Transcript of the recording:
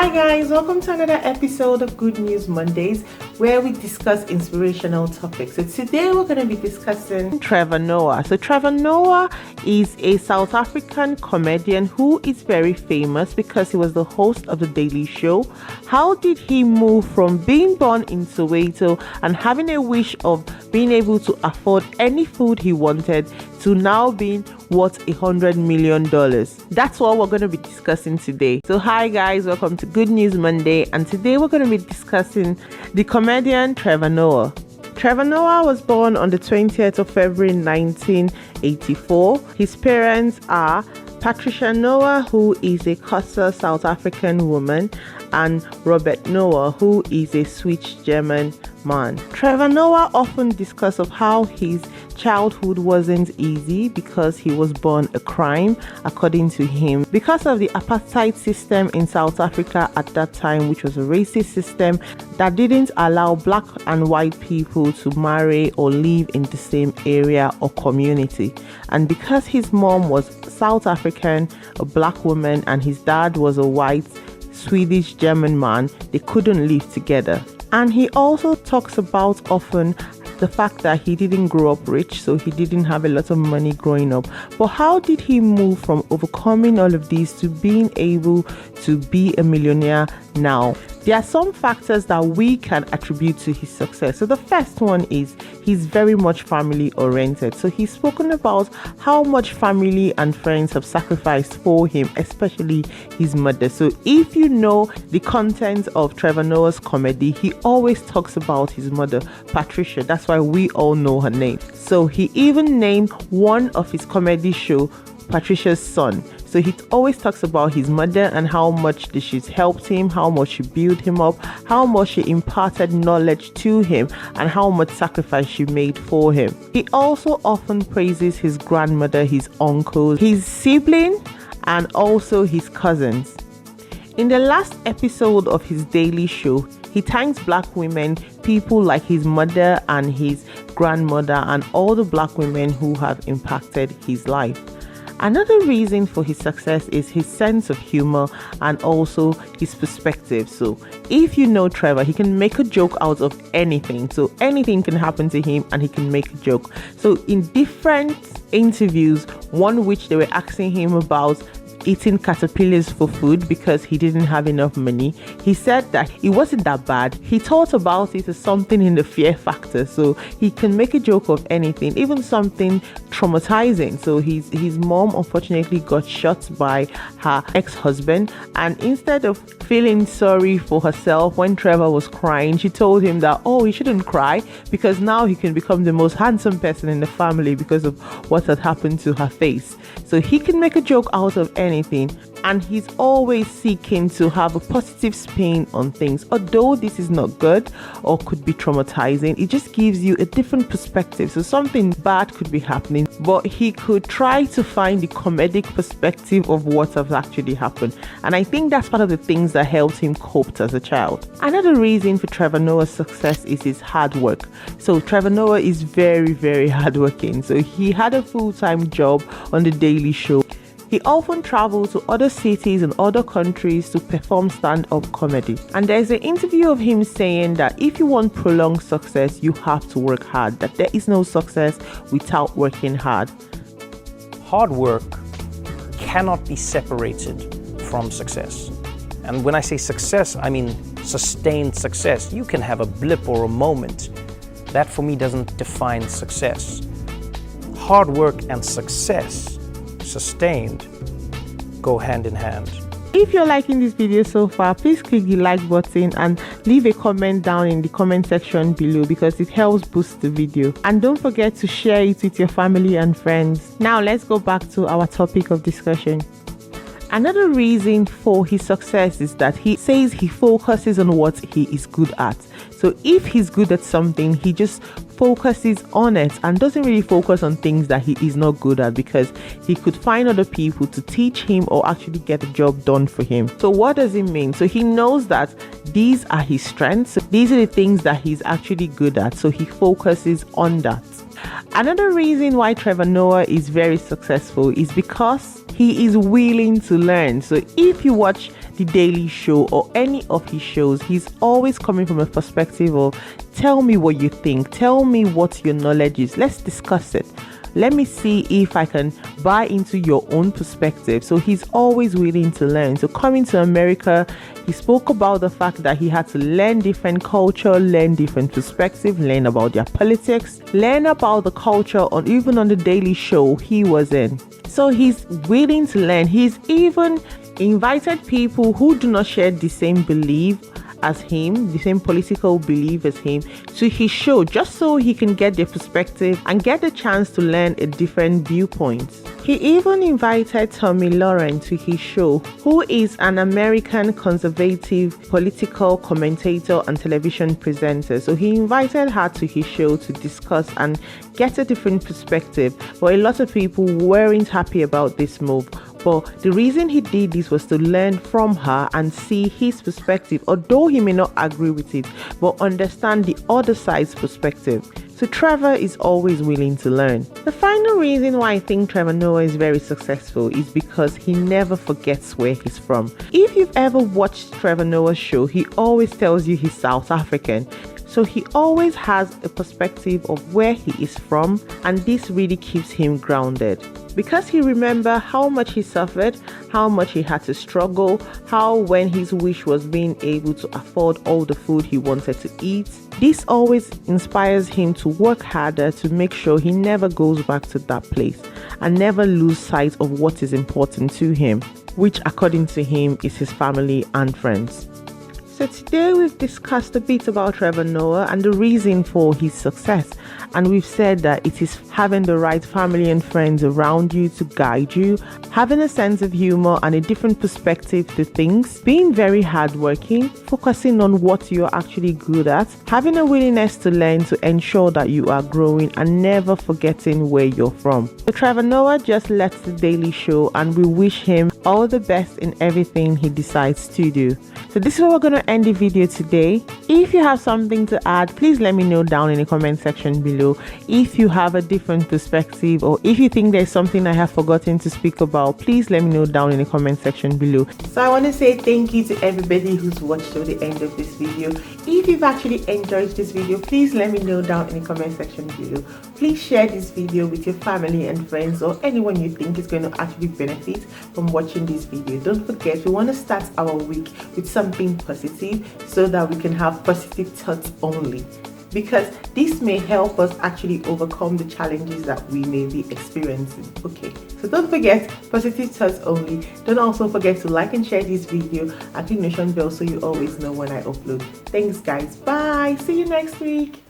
Hi guys, welcome to another episode of Good News Mondays where we discuss inspirational topics. So today we're going to be discussing Trevor Noah. So Trevor Noah is a South African comedian who is very famous because he was the host of The Daily Show. How did he move from being born in Soweto and having a wish of being able to afford any food he wanted to now being worth $100 million? That's what we're going to be discussing today. So hi guys, welcome to Good News Monday, and today we're going to be discussing the comedian Trevor Noah. Trevor Noah was born on the 20th of February 1984. His parents are Patricia Noah, who is a Xhosa South African woman, and Robert Noah, who is a Swiss German man. Trevor Noah often discusses of how his childhood wasn't easy because he was born a crime, according to him, because of the apartheid system in South Africa at that time, which was a racist system that didn't allow black and white people to marry or live in the same area or community. And because his mom was South African, a black woman, and his dad was a white Swedish German man, they couldn't live together. And he also talks about often the fact that he didn't grow up rich, so he didn't have a lot of money growing up. But how did he move from overcoming all of these to being able to be a millionaire now? There are some factors that we can attribute to his success. So the first one is he's very much family oriented. So he's spoken about how much family and friends have sacrificed for him, especially his mother. So if you know the content of Trevor Noah's comedy, he always talks about his mother, Patricia. That's why we all know her name. So he even named one of his comedy show Patricia's Son. So he always talks about his mother and how much she's helped him, how much she built him up, how much she imparted knowledge to him, and how much sacrifice she made for him. He also often praises his grandmother, his uncles, his sibling, and also his cousins. In the last episode of his Daily Show, he thanks black women, people like his mother and his grandmother, and all the black women who have impacted his life. Another reason for his success is his sense of humor and also his perspective. So if you know Trevor, he can make a joke out of anything. So anything can happen to him and he can make a joke. So in different interviews, one which they were asking him about eating caterpillars for food because he didn't have enough money, he said that it wasn't that bad. He thought about it as something in the fear factor. So he can make a joke of anything, even something traumatizing. So his mom unfortunately got shot by her ex-husband, and instead of feeling sorry for herself when Trevor was crying, she told him that, oh, he shouldn't cry because now he can become the most handsome person in the family because of what had happened to her face. So he can make a joke out of anything, and he's always seeking to have a positive spin on things. Although this is not good or could be traumatizing, it just gives you a different perspective. So something bad could be happening, but he could try to find the comedic perspective of what has actually happened. And I think that's part of the things that helped him cope as a child. Another reason for Trevor Noah's success is his hard work. So Trevor Noah is very, very hardworking. So he had a full-time job on The Daily Show. He often traveled to other cities and other countries to perform stand-up comedy. And there's an interview of him saying that if you want prolonged success, you have to work hard, that there is no success without working hard. Hard work cannot be separated from success. And when I say success, I mean sustained success. You can have a blip or a moment. That for me doesn't define success. Hard work and success, sustained, go hand in hand. If you're liking this video so far, please click the like button and leave a comment down in the comment section below because it helps boost the video. And don't forget to share it with your family and friends. Now let's go back to our topic of discussion. Another reason for his success is that he says he focuses on what he is good at. So if he's good at something, he just focuses on it and doesn't really focus on things that he is not good at, because he could find other people to teach him or actually get the job done for him. So what does it mean? So he knows that these are his strengths. These are the things that he's actually good at. So he focuses on that. Another reason why Trevor Noah is very successful is because He is willing to learn. So if you watch The Daily Show or any of his shows, he's always coming from a perspective of, tell me what you think, tell me what your knowledge is, let's discuss it. Let me see if I can buy into your own perspective. So he's always willing to learn. So coming to America, he spoke about the fact that he had to learn different culture, learn different perspective, learn about their politics, learn about the culture even on the Daily Show he was in. So he's willing to learn. He's even invited people who do not share the same belief as him, the same political belief as him, to his show, just so he can get their perspective and get the chance to learn a different viewpoint. He even invited Tommy Lauren to his show, who is an American conservative political commentator and television presenter. So he invited her to his show to discuss and get a different perspective. But a lot of people weren't happy about this move. But the reason he did this was to learn from her and see his perspective, although he may not agree with it, but understand the other side's perspective. So Trevor is always willing to learn. The final reason why I think Trevor Noah is very successful is because he never forgets where he's from. If you've ever watched Trevor Noah's show, he always tells you he's South African. So he always has a perspective of where he is from, and this really keeps him grounded. Because he remembers how much he suffered, how much he had to struggle, how when his wish was being able to afford all the food he wanted to eat. This always inspires him to work harder to make sure he never goes back to that place and never lose sight of what is important to him, which according to him is his family and friends. So today we've discussed a bit about Trevor Noah and the reason for his success. And we've said that it is having the right family and friends around you to guide you, having a sense of humor and a different perspective to things, being very hardworking, focusing on what you're actually good at, having a willingness to learn to ensure that you are growing and never forgetting where you're from. So Trevor Noah just left The Daily Show and we wish him all the best in everything he decides to do. So this is where we're going to end the video today. If you have something to add, please let me know down in the comment section below. If you have a different perspective or if you think there's something I have forgotten to speak about, please let me know down in the comment section below. So I want to say thank you to everybody who's watched till the end of this video. If you've actually enjoyed this video, please let me know down in the comment section below. Please share this video with your family and friends or anyone you think is going to actually benefit from watching this video. Don't forget, we want to start our week with something positive so that we can have positive thoughts only, because this may help us actually overcome the challenges that we may be experiencing. Okay, so don't forget, positive thoughts only. Don't also forget to like and share this video and click the notification bell so you always know when I upload. Thanks guys, bye, see you next week.